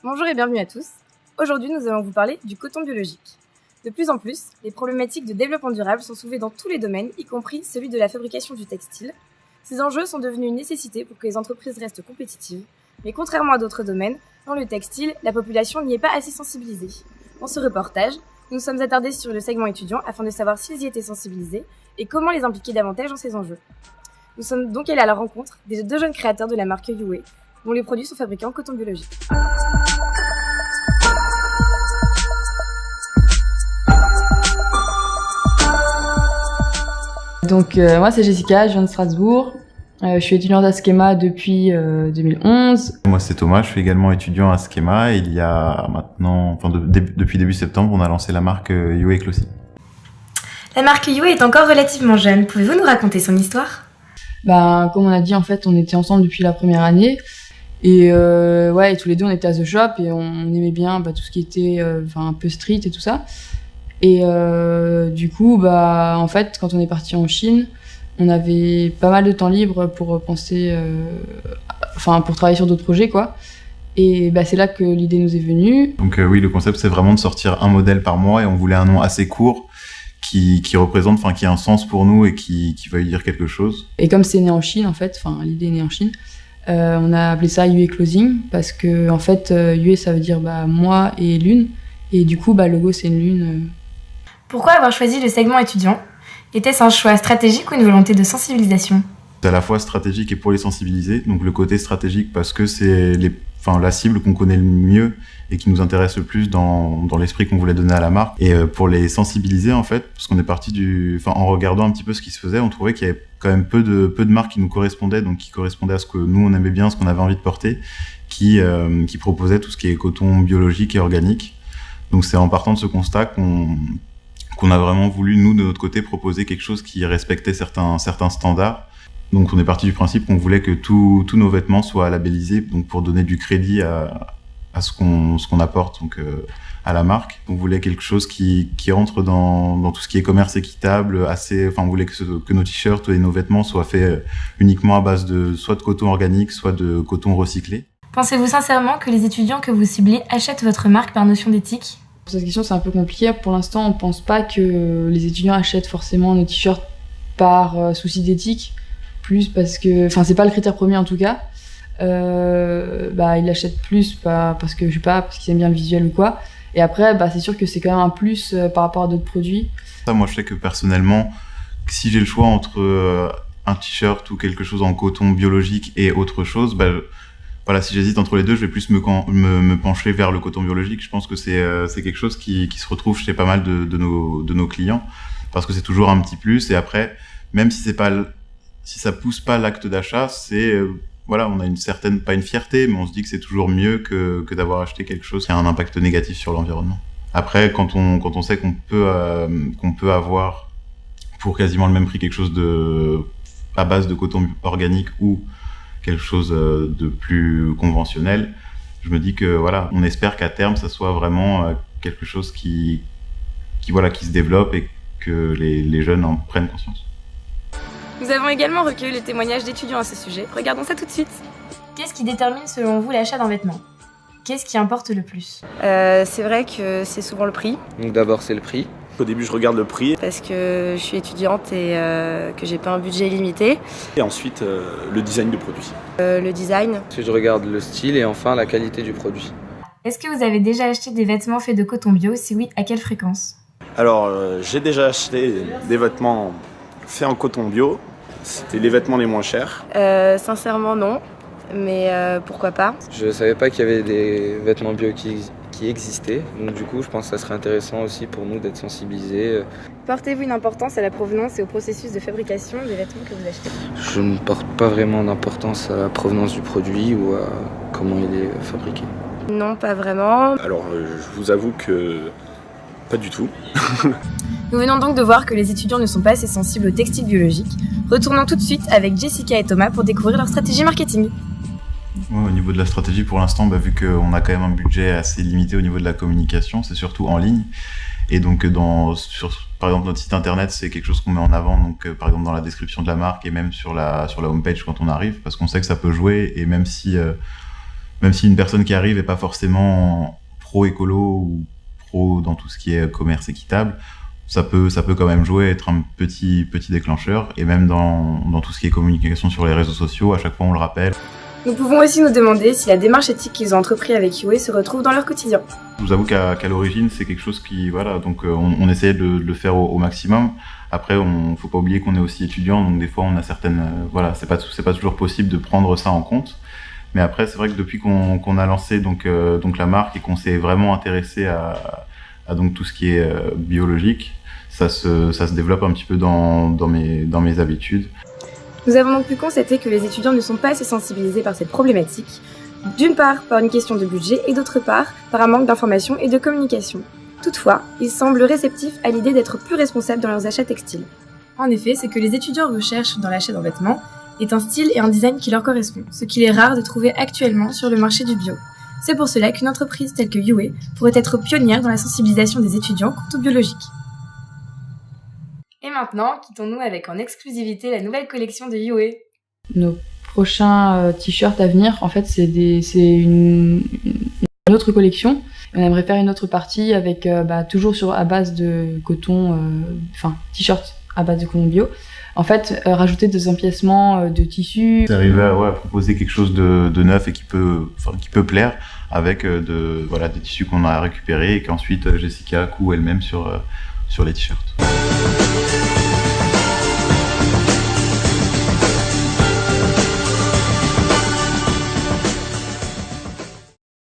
Bonjour et bienvenue à tous. Aujourd'hui, nous allons vous parler du coton biologique. De plus en plus, les problématiques de développement durable sont soulevées dans tous les domaines, y compris celui de la fabrication du textile. Ces enjeux sont devenus une nécessité pour que les entreprises restent compétitives, mais contrairement à d'autres domaines, dans le textile, la population n'y est pas assez sensibilisée. Dans ce reportage, nous nous sommes attardés sur le segment étudiant afin de savoir s'ils y étaient sensibilisés et comment les impliquer davantage dans ces enjeux. Nous sommes donc allés à la rencontre des deux jeunes créateurs de la marque Yue, dont les produits sont fabriqués en coton biologique. Donc moi c'est Jessica, je viens de Strasbourg. Je suis étudiante à Schema depuis 2011. Moi c'est Thomas, je suis également étudiant à Schema. Il y a maintenant, depuis début septembre, on a lancé la marque Yue Eclosi. La marque Yue est encore relativement jeune. Pouvez-vous nous raconter son histoire ? Comme on a dit, en fait, on était ensemble depuis la première année. Et et tous les deux on était à The Shop et on aimait bien tout ce qui était un peu street et tout ça. Et du coup, en fait, quand on est parti en Chine, on avait pas mal de temps libre pour penser, pour travailler sur d'autres projets, quoi. Et c'est là que l'idée nous est venue. Donc oui, le concept, c'est vraiment de sortir un modèle par mois et on voulait un nom assez court qui représente, qui a un sens pour nous et qui veuille dire quelque chose. Et comme c'est né en Chine, en fait, l'idée est née en Chine, on a appelé ça Yue Closing parce que, en fait, Yue, ça veut dire moi et lune. Et du coup, le logo, c'est une lune. Pourquoi avoir choisi le segment étudiant ? Était-ce un choix stratégique ou une volonté de sensibilisation ? C'est à la fois stratégique et pour les sensibiliser. Donc le côté stratégique parce que c'est la cible qu'on connaît le mieux et qui nous intéresse le plus dans l'esprit qu'on voulait donner à la marque. Et pour les sensibiliser, en fait, parce qu'on est parti en regardant un petit peu ce qui se faisait, on trouvait qu'il y avait quand même peu de marques qui nous correspondaient, donc qui correspondaient à ce que nous on aimait bien, ce qu'on avait envie de porter, qui proposaient tout ce qui est coton biologique et organique. Donc c'est en partant de ce constat qu'on a vraiment voulu, nous, de notre côté, proposer quelque chose qui respectait certains standards. Donc on est parti du principe qu'on voulait que tous nos vêtements soient labellisés, donc pour donner du crédit à ce qu'on apporte à la marque. On voulait quelque chose qui entre dans tout ce qui est commerce équitable, on voulait que nos t-shirts et nos vêtements soient faits uniquement à base soit de coton organique, soit de coton recyclé. Pensez-vous sincèrement que les étudiants que vous ciblez achètent votre marque par notion d'éthique ? Pour cette question, c'est un peu compliqué. Pour l'instant, on pense pas que les étudiants achètent forcément nos t-shirts par souci d'éthique, plus parce que, c'est pas le critère premier en tout cas. Ils l'achètent plus parce que parce qu'ils aiment bien le visuel ou quoi. Et après, c'est sûr que c'est quand même un plus par rapport à d'autres produits. Ça, moi, je sais que personnellement, si j'ai le choix entre un t-shirt ou quelque chose en coton biologique et autre chose, si j'hésite entre les deux, je vais plus me pencher vers le coton biologique. Je pense que c'est quelque chose qui se retrouve chez pas mal de nos clients, parce que c'est toujours un petit plus. Et après, même si ça pousse pas l'acte d'achat, on a une certaine, pas une fierté, mais on se dit que c'est toujours mieux que d'avoir acheté quelque chose qui a un impact négatif sur l'environnement. Après, quand on sait qu'on peut avoir pour quasiment le même prix quelque chose à base de coton organique ou quelque chose de plus conventionnel, je me dis que on espère qu'à terme ça soit vraiment quelque chose qui se développe et que les jeunes en prennent conscience. Nous avons également recueilli les témoignages d'étudiants à ce sujet. Regardons ça tout de suite. Qu'est-ce qui détermine selon vous l'achat d'un vêtement ? Qu'est-ce qui importe le plus ? C'est vrai que c'est souvent le prix. Donc d'abord c'est le prix. Au début, je regarde le prix. Parce que je suis étudiante et que j'ai pas un budget limité. Et ensuite, le design du produit. Le design. Ensuite, je regarde le style et enfin la qualité du produit. Est-ce que vous avez déjà acheté des vêtements faits de coton bio ? Si oui, à quelle fréquence ? Alors, j'ai déjà acheté des vêtements faits en coton bio. C'était les vêtements les moins chers. Sincèrement, non. Mais pourquoi pas ? Je savais pas qu'il y avait des vêtements bio qui existaient. Donc du coup, je pense que ça serait intéressant aussi pour nous d'être sensibilisés. Portez-vous une importance à la provenance et au processus de fabrication des vêtements que vous achetez ? Je ne porte pas vraiment d'importance à la provenance du produit ou à comment il est fabriqué. Non, pas vraiment. Alors, je vous avoue que pas du tout. Nous venons donc de voir que les étudiants ne sont pas assez sensibles au textile biologique. Retournons tout de suite avec Jessica et Thomas pour découvrir leur stratégie marketing. Ouais, au niveau de la stratégie, pour l'instant, vu qu'on a quand même un budget assez limité au niveau de la communication, c'est surtout en ligne. Et donc, par exemple, notre site internet, c'est quelque chose qu'on met en avant, donc par exemple dans la description de la marque et même sur la homepage quand on arrive, parce qu'on sait que ça peut jouer. Et même si une personne qui arrive n'est pas forcément pro-écolo ou pro dans tout ce qui est commerce équitable, ça peut quand même jouer, être un petit déclencheur. Et même dans tout ce qui est communication sur les réseaux sociaux, à chaque fois on le rappelle. Nous pouvons aussi nous demander si la démarche éthique qu'ils ont entrepris avec UA se retrouve dans leur quotidien. Je vous avoue qu'à l'origine, c'est quelque chose qui, voilà, donc on essayait de le faire au maximum. Après, faut pas oublier qu'on est aussi étudiant, donc des fois on a certaines, voilà, c'est pas toujours possible de prendre ça en compte. Mais après, c'est vrai que depuis qu'on a lancé donc la marque et qu'on s'est vraiment intéressé à donc tout ce qui est biologique, ça se développe un petit peu dans mes habitudes. Nous avons donc pu constater que les étudiants ne sont pas assez sensibilisés par cette problématique, d'une part par une question de budget et d'autre part par un manque d'information et de communication. Toutefois, ils semblent réceptifs à l'idée d'être plus responsables dans leurs achats textiles. En effet, ce que les étudiants recherchent dans l'achat d'un vêtement est un style et un design qui leur correspond, ce qu'il est rare de trouver actuellement sur le marché du bio. C'est pour cela qu'une entreprise telle que UA pourrait être pionnière dans la sensibilisation des étudiants quant au biologique. Et maintenant, quittons-nous avec en exclusivité la nouvelle collection de UA. Nos prochains t-shirts à venir, en fait, c'est une autre collection. On aimerait faire une autre partie avec toujours à base de coton, t-shirt à base de coton bio. En fait, rajouter des empiècements de tissus. C'est arrivé à proposer quelque chose de neuf et qui peut plaire avec des tissus qu'on a récupérés et qu'ensuite Jessica coud elle-même sur les t-shirts.